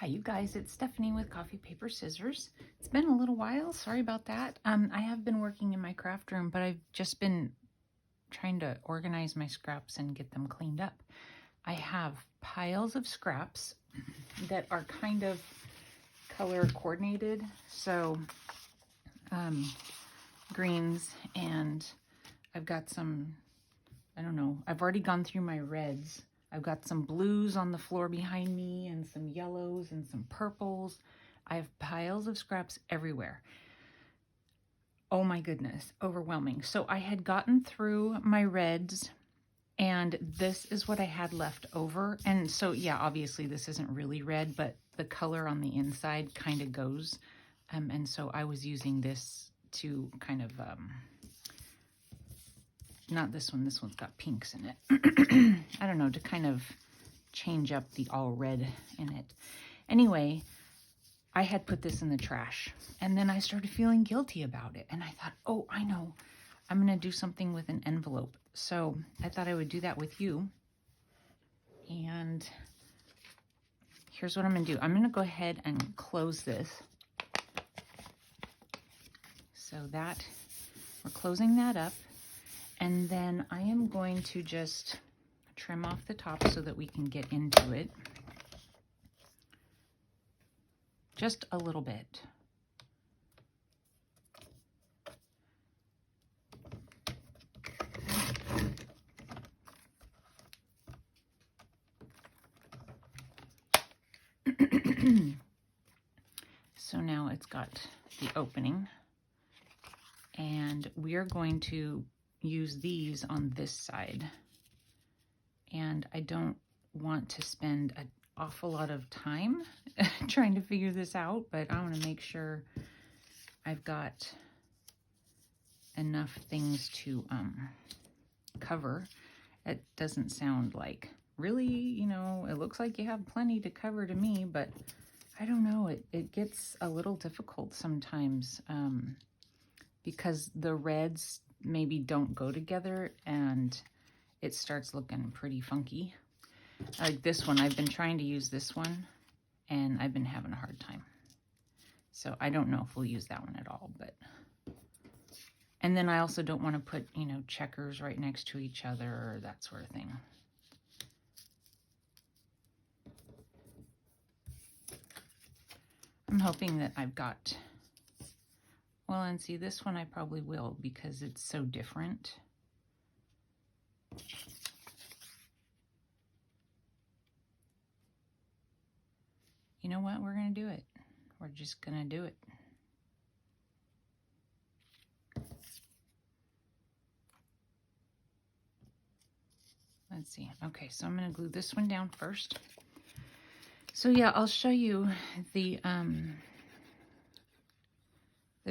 Hi, you guys. It's Stephanie with Coffee Paper Scissors. It's been a little while. Sorry about that. I have been working in my craft room, but I've just been trying to organize my scraps and get them cleaned up. I have piles of scraps that are kind of color coordinated. So greens, and I've got some, I don't know, I've already gone through my reds. I've got some blues on the floor behind me and some yellows and some purples. I have piles of scraps everywhere. Oh my goodness, overwhelming. So I had gotten through my reds and this is what I had left over. And so, yeah, obviously this isn't really red, but the color on the inside kind of goes. And so I was using this to kind of, not this one, this one's got pinks in it. I don't know, to kind of change up the all red in it. Anyway, I had put this in the trash and then I started feeling guilty about it. And I thought, oh, I know, I'm going to do something with an envelope. So I thought I would do that with you. And here's what I'm going to do. I'm going to go ahead and close this. So that, we're closing that up. And then I am going to just trim off the top so that we can get into it. Just a little bit. So now it's got the opening. And we are going to use these on this side. And I don't want to spend an awful lot of time trying to figure this out, but I want to make sure I've got enough things to cover. It doesn't sound like, really, you know, it looks like you have plenty to cover to me, but I don't know, it gets a little difficult sometimes because the reds maybe don't go together and it starts looking pretty funky. Like this one, I've been trying to use this one and I've been having a hard time. So I don't know if we'll use that one at all, but. And then I also don't want to put, you know, checkers right next to each other or that sort of thing. I'm hoping that I've got, well, and see, this one I probably will because it's so different. You know what? We're going to do it. We're just going to do it. Let's see. Okay, so I'm going to glue this one down first. So yeah, I'll show you the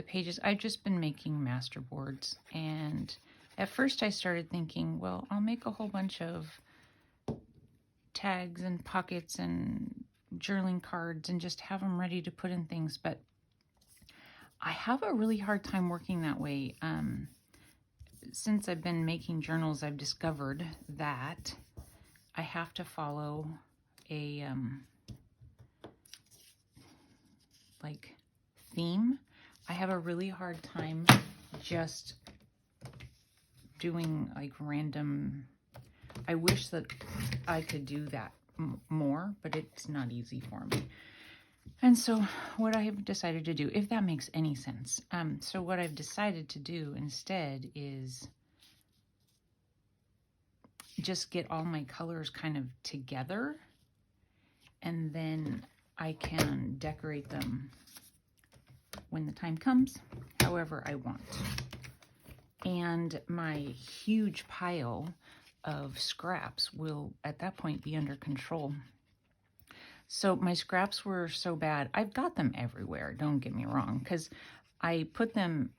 pages. I've just been making masterboards, and at first I started thinking, well, I'll make a whole bunch of tags and pockets and journaling cards and just have them ready to put in things, but I have a really hard time working that way. Since I've been making journals, I've discovered that I have to follow a like theme. I have a really hard time just doing like random. I wish that I could do that more, but it's not easy for me. And so what I have decided to do, if that makes any sense, so what I've decided to do instead is just get all my colors kind of together, and then I can decorate them when the time comes, however I want. And my huge pile of scraps will at that point be under control. So my scraps were so bad. I've got them everywhere, don't get me wrong, because I put them,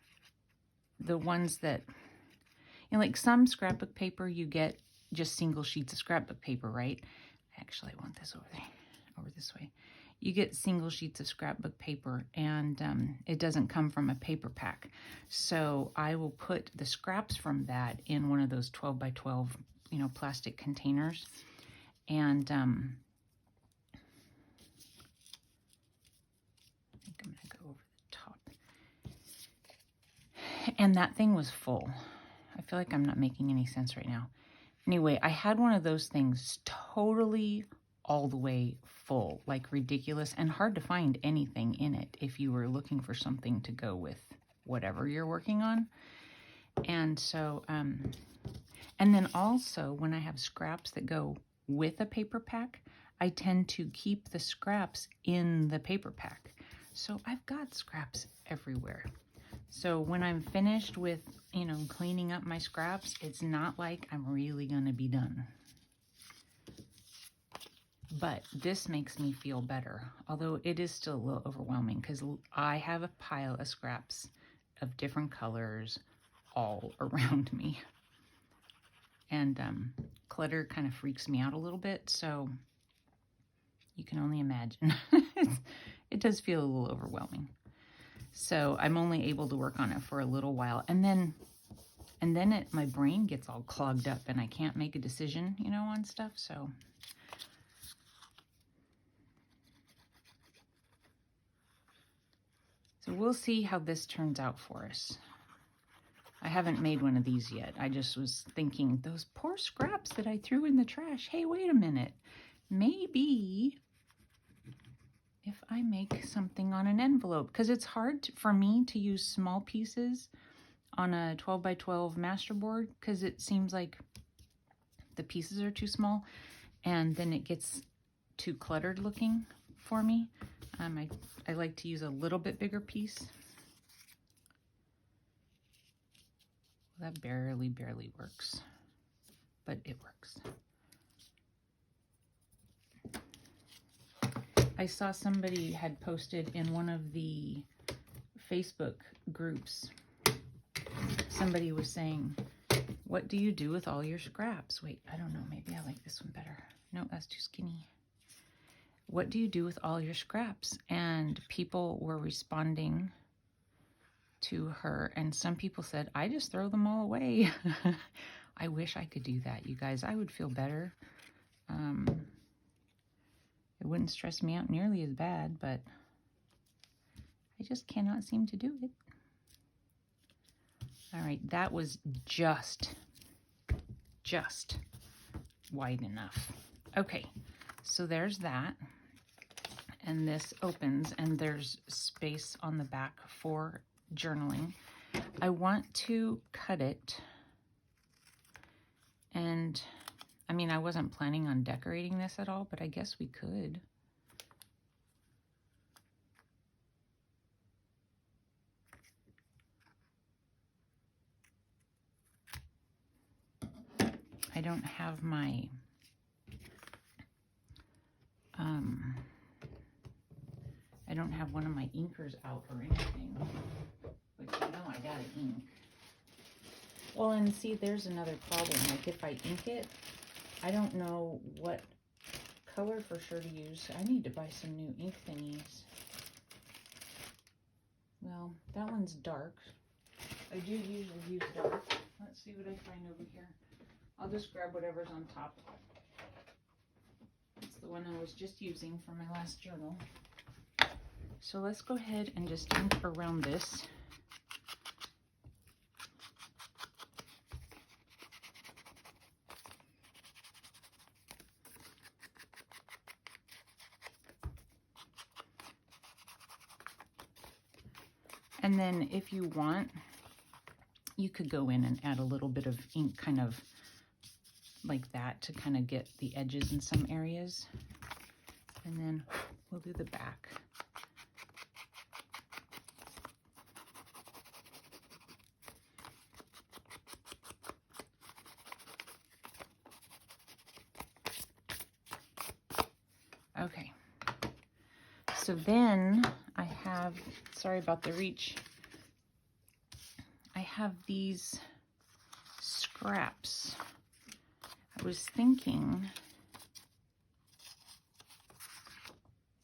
the ones that, you know, like some scrapbook paper, you get just single sheets of scrapbook paper, right? Actually, I want this over there, over this way. You get single sheets of scrapbook paper, and it doesn't come from a paper pack. So I will put the scraps from that in one of those 12 by 12, you know, plastic containers. And going to go over the top. And that thing was full. I feel like I'm not making any sense right now. Anyway, I had one of those things totally all the way full, like ridiculous, and hard to find anything in it if you were looking for something to go with whatever you're working on. And so, and then also when I have scraps that go with a paper pack, I tend to keep the scraps in the paper pack. So I've got scraps everywhere. So when I'm finished with, you know, cleaning up my scraps, it's not like I'm really going to be done. But this makes me feel better, although it is still a little overwhelming because I have a pile of scraps of different colors all around me. And clutter kind of freaks me out a little bit, so you can only imagine. It does feel a little overwhelming. So I'm only able to work on it for a little while. And then my brain gets all clogged up and I can't make a decision, you know, on stuff. So we'll see how this turns out for us. I haven't made one of these yet. I just was thinking, those poor scraps that I threw in the trash. Hey, wait a minute. Maybe if I make something on an envelope, because it's hard for me to use small pieces on a 12 by 12 masterboard because it seems like the pieces are too small and then it gets too cluttered looking for me. I like to use a little bit bigger piece. That barely works, but it works. I saw somebody had posted in one of the Facebook groups, somebody was saying, what do you do with all your scraps? Wait, I don't know, maybe I like this one better. No, that's too skinny. What do you do with all your scraps? And people were responding to her, and some people said, I just throw them all away. I wish I could do that, you guys. I would feel better. It wouldn't stress me out nearly as bad, but I just cannot seem to do it. All right, that was just wide enough. Okay, so there's that. And this opens, and there's space on the back for journaling. I want to cut it, and I mean, I wasn't planning on decorating this at all, but I guess we could. I don't have my I don't have one of my inkers out or anything, which you know I gotta ink. Well, and see, there's another problem. Like if I ink it, I don't know what color for sure to use. I need to buy some new ink thingies. Well, that one's dark. I do usually use dark. Let's see what I find over here. I'll just grab whatever's on top. It's the one I was just using for my last journal. So let's go ahead and just ink around this. And then if you want, you could go in and add a little bit of ink kind of like that to kind of get the edges in some areas. And then we'll do the back. Okay, so then I have, sorry about the reach, I have these scraps. I was thinking,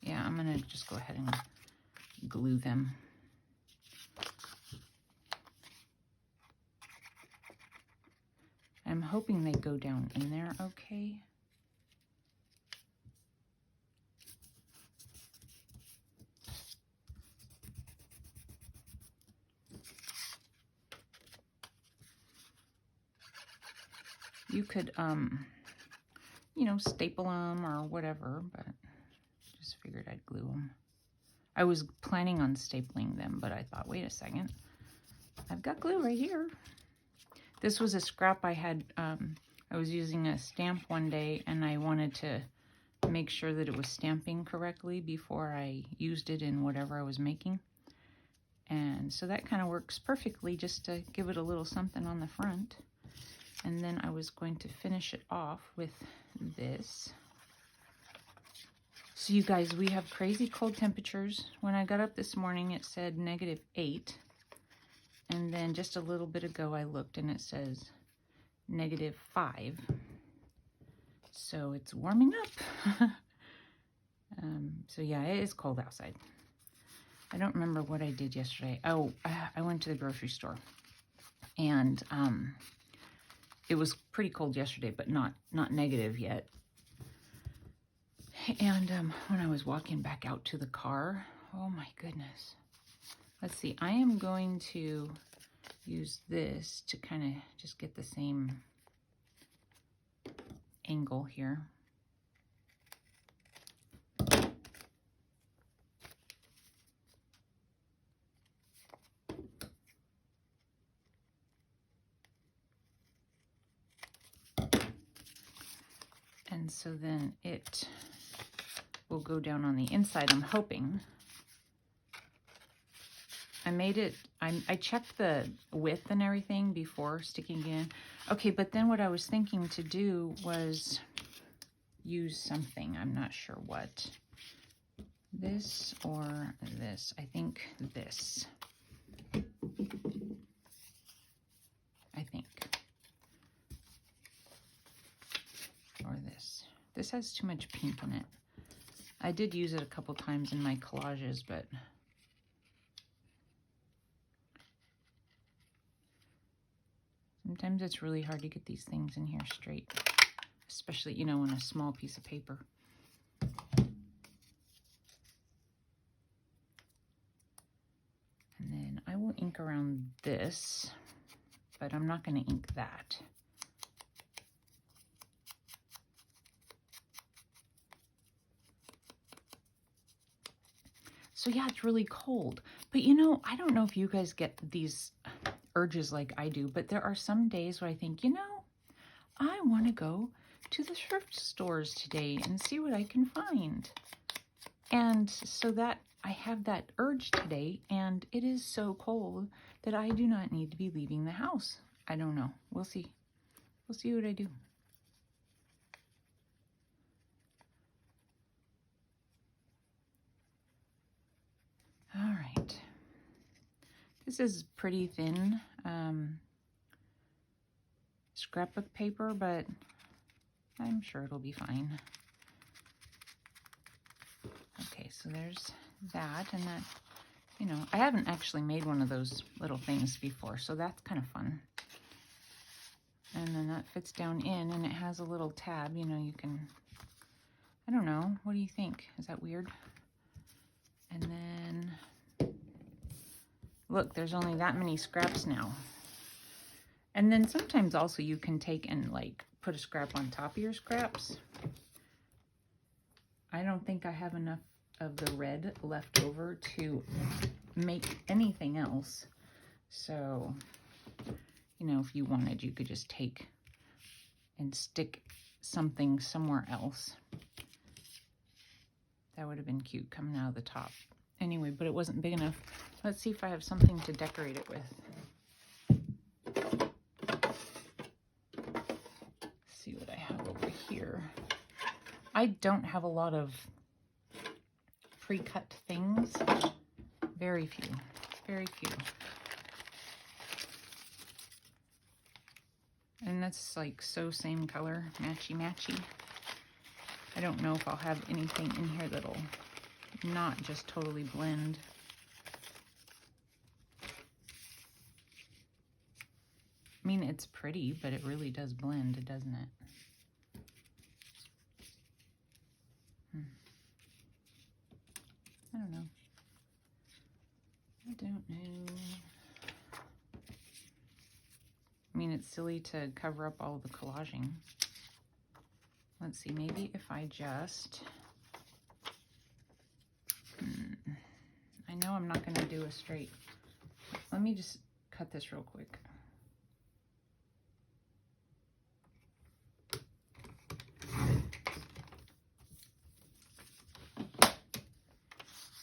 yeah, I'm gonna just go ahead and glue them. I'm hoping they go down in there okay. You could, you know, staple them or whatever, but just figured I'd glue them. I was planning on stapling them, but I thought, wait a second, I've got glue right here. This was a scrap I had, I was using a stamp one day, and I wanted to make sure that it was stamping correctly before I used it in whatever I was making. And so that kind of works perfectly, just to give it a little something on the front. And then I was going to finish it off with this. So you guys, we have crazy cold temperatures. When I got up this morning, it said -8. And then just a little bit ago, I looked and it says -5. So it's warming up. So yeah, it is cold outside. I don't remember what I did yesterday. Oh, I went to the grocery store, and it was pretty cold yesterday, but not negative yet. And when I was walking back out to the car, oh my goodness. Let's see, I am going to use this to kind of just get the same angle here. And so then it will go down on the inside, I'm hoping. I made it, I checked the width and everything before sticking it in. Okay, but then what I was thinking to do was use something, I'm not sure what. This or this, I think this. I think. Or this. This has too much pink in it. I did use it a couple times in my collages, but sometimes it's really hard to get these things in here straight, especially, you know, on a small piece of paper. And then I will ink around this, but I'm not going to ink that. So yeah, it's really cold. But you know, I don't know if you guys get these urges like I do, but there are some days where I think, you know, I want to go to the thrift stores today and see what I can find. And so that I have that urge today, and it is so cold that I do not need to be leaving the house. I don't know. We'll see. We'll see what I do. All right. This is pretty thin scrapbook paper, but I'm sure it'll be fine. Okay, so there's that, and that, you know, I haven't actually made one of those little things before, so that's kind of fun. And then that fits down in, and it has a little tab, you know, you can, I don't know, what do you think? Is that weird? And then, look, there's only that many scraps now. And then sometimes also you can take and like put a scrap on top of your scraps. I don't think I have enough of the red left over to make anything else. So, you know, if you wanted, you could just take and stick something somewhere else. That would have been cute coming out of the top. Anyway, but it wasn't big enough. Let's see if I have something to decorate it with. Let's see what I have over here. I don't have a lot of pre-cut things. Very few. Very few. And that's like so same color, matchy-matchy. I don't know if I'll have anything in here that'll not just totally blend. I mean, it's pretty, but it really does blend, doesn't it? I don't know. I don't know. I mean, it's silly to cover up all the collaging. Let's see, maybe if I just... I know I'm not going to do a straight. Let me just cut this real quick.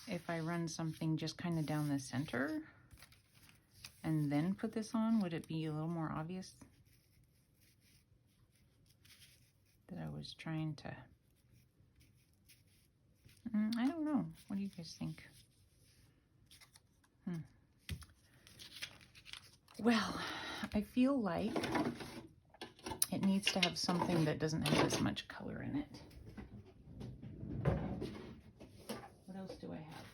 If I run something just kind of down the center and then put this on, would it be a little more obvious that I was trying to... I don't know. What do you guys think? Well, I feel like it needs to have something that doesn't have as much color in it. What else do I have?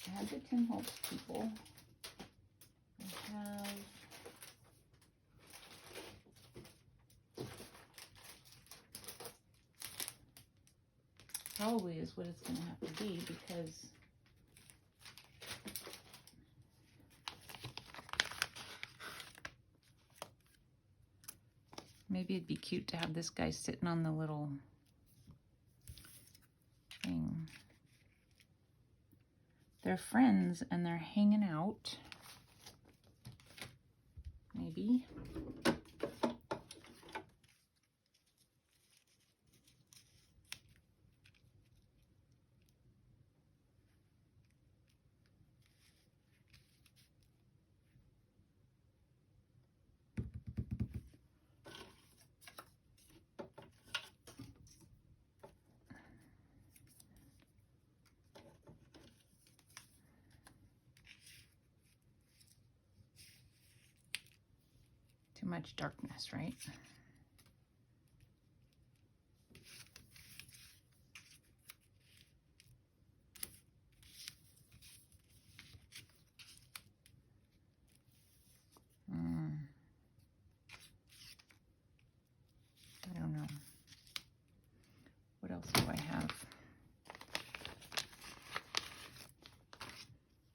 I have the Tim Holtz people. I have... Probably is what it's going to have to be, because maybe it'd be cute to have this guy sitting on the little thing. They're friends and they're hanging out. Maybe. Too much darkness, right? I don't know. What else do I have?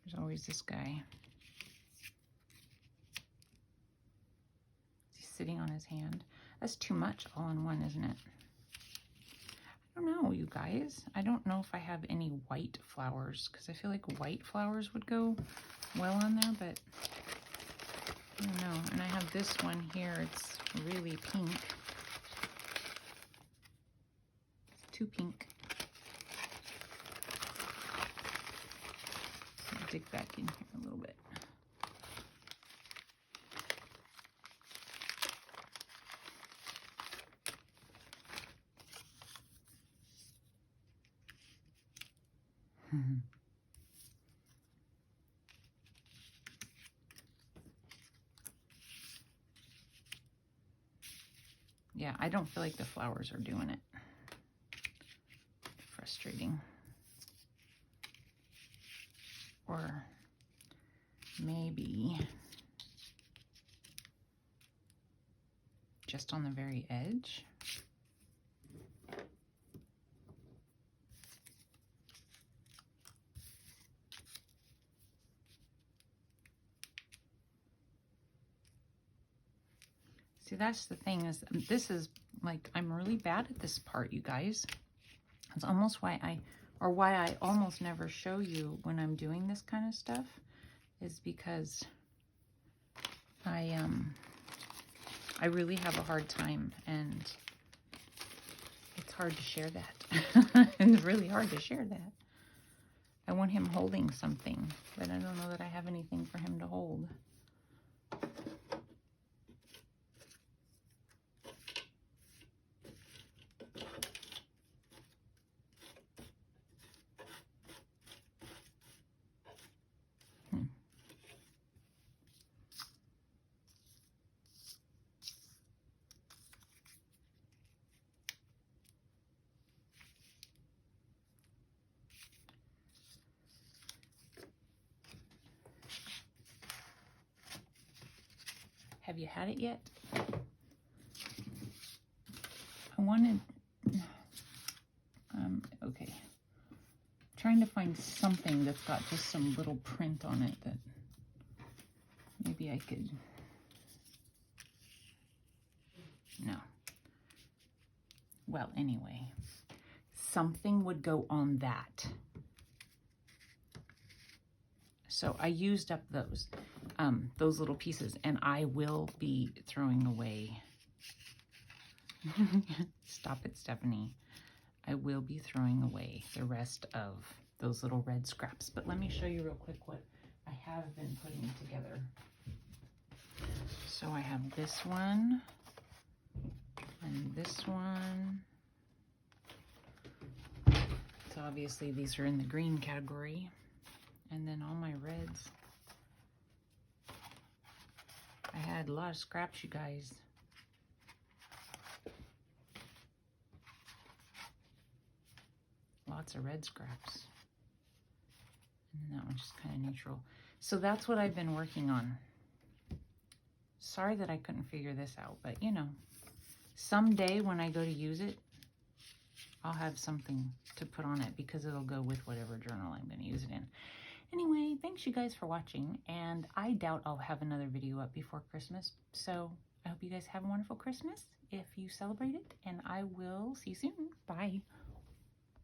There's always this guy. He's sitting on his hand. That's too much all in one, isn't it? I don't know, you guys. I don't know if I have any white flowers, because I feel like white flowers would go well on there, but I don't know. And I have this one here. It's really pink. Too pink. So I'll dig back in here a little bit. Yeah, I don't feel like the flowers are doing it. Frustrating. Or maybe just on the very edge. See, that's the thing, is this is like, I'm really bad at this part, you guys. It's almost why I almost never show you when I'm doing this kind of stuff, is because I really have a hard time, and it's hard to share that. It's really hard to share that. I want him holding something, but I don't know that I have anything for him to hold. Have you had it yet? I wanted, okay. Trying to find something that's got just some little print on it that maybe I could No. Well, anyway, something would go on that. So I used up those little pieces, and I will be throwing away. Stop it, Stephanie. I will be throwing away the rest of those little red scraps. But let me show you real quick what I have been putting together. So I have this one and this one. So obviously these are in the green category. And then all my reds. I had a lot of scraps, you guys. Lots of red scraps. And then that one's just kind of neutral. So that's what I've been working on. Sorry that I couldn't figure this out, but you know, someday when I go to use it, I'll have something to put on it because it'll go with whatever journal I'm going to use it in. Anyway, thanks you guys for watching, and I doubt I'll have another video up before Christmas, so I hope you guys have a wonderful Christmas if you celebrate it, and I will see you soon. Bye.